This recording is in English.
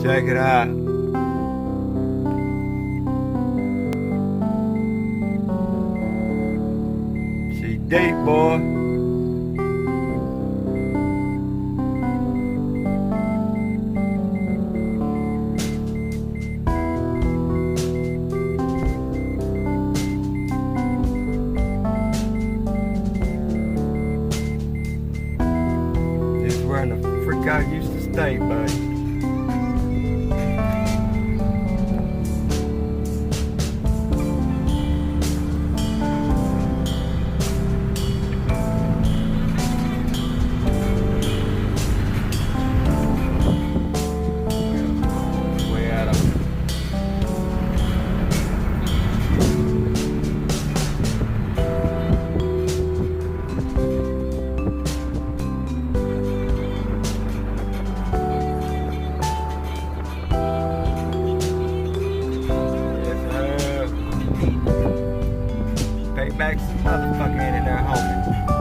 Check it out. She deep, boy. This is where the frick I used to stay, buddy. Way out of Payback's motherfucker ain't in there, homie.